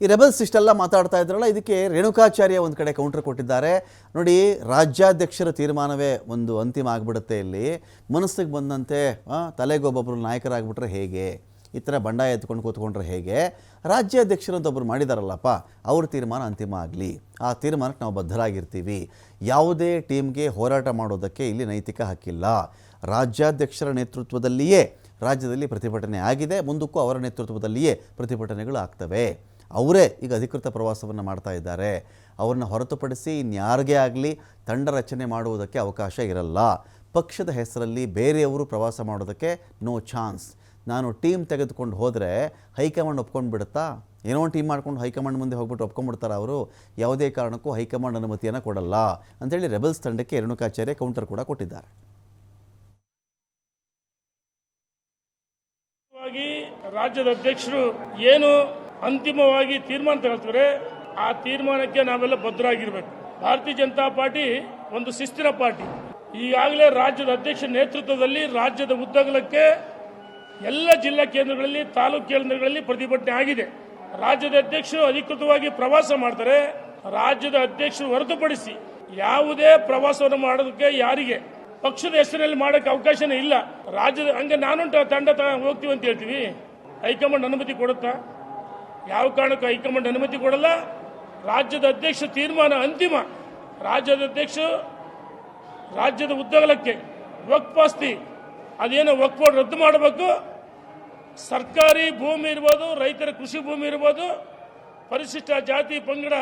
ಈ ರೆಬಲ್ಸ್ ಇಷ್ಟೆಲ್ಲ ಮಾತಾಡ್ತಾ ಇದ್ರಲ್ಲ, ಇದಕ್ಕೆ ರೇಣುಕಾಚಾರ್ಯ ಒಂದು ಕಡೆ ಕೌಂಟರ್ ಕೊಟ್ಟಿದ್ದಾರೆ. ನೋಡಿ, ರಾಜ್ಯಾಧ್ಯಕ್ಷರ ತೀರ್ಮಾನವೇ ಒಂದು ಅಂತಿಮ ಆಗಿಬಿಡುತ್ತೆ. ಇಲ್ಲಿ ಮನಸ್ಸಿಗೆ ಬಂದಂತೆ ತಲೆಗೊಬ್ಬೊಬ್ಬರು ನಾಯಕರಾಗ್ಬಿಟ್ರೆ ಹೇಗೆ, ಈ ಥರ ಬಂಡಾಯ ಎತ್ಕೊಂಡು ಕೂತ್ಕೊಂಡ್ರೆ ಹೇಗೆ? ರಾಜ್ಯಾಧ್ಯಕ್ಷರು ಅಂತ ಒಬ್ಬರು ಮಾಡಿದಾರಲ್ಲಪ್ಪ, ಅವ್ರ ತೀರ್ಮಾನ ಅಂತಿಮ ಆಗಲಿ, ಆ ತೀರ್ಮಾನಕ್ಕೆ ನಾವು ಬದ್ಧರಾಗಿರ್ತೀವಿ. ಯಾವುದೇ ಟೀಮ್ಗೆ ಹೋರಾಟ ಮಾಡೋದಕ್ಕೆ ಇಲ್ಲಿ ನೈತಿಕ ಹಕ್ಕಿಲ್ಲ. ರಾಜ್ಯಾಧ್ಯಕ್ಷರ ನೇತೃತ್ವದಲ್ಲಿಯೇ ರಾಜ್ಯದಲ್ಲಿ ಪ್ರತಿಭಟನೆ ಆಗಿದೆ, ಮುಂದಕ್ಕೂ ಅವರ ನೇತೃತ್ವದಲ್ಲಿಯೇ ಪ್ರತಿಭಟನೆಗಳು ಆಗ್ತವೆ. ಅವರೇ ಈಗ ಅಧಿಕೃತ ಪ್ರವಾಸವನ್ನು ಮಾಡ್ತಾ ಇದ್ದಾರೆ. ಅವ್ರನ್ನ ಹೊರತುಪಡಿಸಿ ಇನ್ಯಾರಿಗೇ ಆಗಲಿ ತಂಡ ರಚನೆ ಮಾಡುವುದಕ್ಕೆ ಅವಕಾಶ ಇರಲ್ಲ. ಪಕ್ಷದ ಹೆಸರಲ್ಲಿ ಬೇರೆಯವರು ಪ್ರವಾಸ ಮಾಡೋದಕ್ಕೆ ನೋ ಚಾನ್ಸ್. ನಾನು ಟೀಮ್ ತೆಗೆದುಕೊಂಡು ಹೋದರೆ ಹೈಕಮಾಂಡ್ ಒಪ್ಕೊಂಡು ಬಿಡುತ್ತಾ? ಏನೋ ಒಂದು ಟೀಮ್ ಮಾಡ್ಕೊಂಡು ಹೈಕಮಾಂಡ್ ಮುಂದೆ ಹೋಗ್ಬಿಟ್ಟು ಒಪ್ಕೊಂಡ್ಬಿಡ್ತಾರೆ ಅವರು. ಯಾವುದೇ ಕಾರಣಕ್ಕೂ ಹೈಕಮಾಂಡ್ ಅನುಮತಿಯನ್ನು ಕೊಡಲ್ಲ ಅಂತೇಳಿ ರೆಬಲ್ಸ್ ತಂಡಕ್ಕೆ ರೇಣುಕಾಚಾರ್ಯ ಕೌಂಟರ್ ಕೂಡ ಕೊಟ್ಟಿದ್ದಾರೆ. ರಾಜ್ಯದ ಅಧ್ಯಕ್ಷರು ಏನು ಅಂತಿಮವಾಗಿ ತೀರ್ಮಾನ ತಗೊಳ್ತಾರೆ, ಆ ತೀರ್ಮಾನಕ್ಕೆ ನಾವೆಲ್ಲ ಬದ್ಧರಾಗಿರ್ಬೇಕು. ಭಾರತೀಯ ಜನತಾ ಪಾರ್ಟಿ ಒಂದು ಶಿಸ್ತಿನ ಪಾರ್ಟಿ. ಈಗಾಗಲೇ ರಾಜ್ಯದ ಅಧ್ಯಕ್ಷರ ನೇತೃತ್ವದಲ್ಲಿ ರಾಜ್ಯದ ಉದ್ದಗಲಕ್ಕೆ ಎಲ್ಲ ಜಿಲ್ಲಾ ಕೇಂದ್ರಗಳಲ್ಲಿ, ತಾಲೂಕು ಕೇಂದ್ರಗಳಲ್ಲಿ ಪ್ರತಿಭಟನೆ ಆಗಿದೆ. ರಾಜ್ಯದ ಅಧ್ಯಕ್ಷರು ಅಧಿಕೃತವಾಗಿ ಪ್ರವಾಸ ಮಾಡ್ತಾರೆ. ರಾಜ್ಯದ ಅಧ್ಯಕ್ಷರು ಹೊರತುಪಡಿಸಿ ಯಾವುದೇ ಪ್ರವಾಸವನ್ನು ಮಾಡೋದಕ್ಕೆ ಯಾರಿಗೆ ಪಕ್ಷದ ಹೆಸರಿನಲ್ಲಿ ಮಾಡೋಕ್ಕೆ ಅವಕಾಶನೇ ಇಲ್ಲ. ರಾಜ್ಯದ ಹಂಗೆ ನಾನು ತಂಡ ಹೋಗ್ತೀವಿ ಅಂತ ಹೇಳ್ತೀವಿ, ಹೈಕಮಾಂಡ್ ಅನುಮತಿ ಕೊಡುತ್ತಾ? ಯಾವ ಕಾರಣಕ್ಕೂ ಹೈಕಮಾಂಡ್ ಅನುಮತಿ ಕೊಡಲ್ಲ. ರಾಜ್ಯದ ಅಧ್ಯಕ್ಷ ತೀರ್ಮಾನ ಅಂತಿಮ. ರಾಜ್ಯದ ಅಧ್ಯಕ್ಷರು ರಾಜ್ಯದ ಉದ್ದಗಲಕ್ಕೆ ವಕ್ಫ್ ಆಸ್ತಿ ಅದೇನೋ ವಕ್ಫ್ ಬೋರ್ಡ್ ರದ್ದು ಮಾಡಬೇಕು. ಸರ್ಕಾರಿ ಭೂಮಿ ಇರ್ಬೋದು, ರೈತರ ಕೃಷಿ ಭೂಮಿ ಇರ್ಬೋದು, ಪರಿಶಿಷ್ಟ ಜಾತಿ ಪಂಗಡ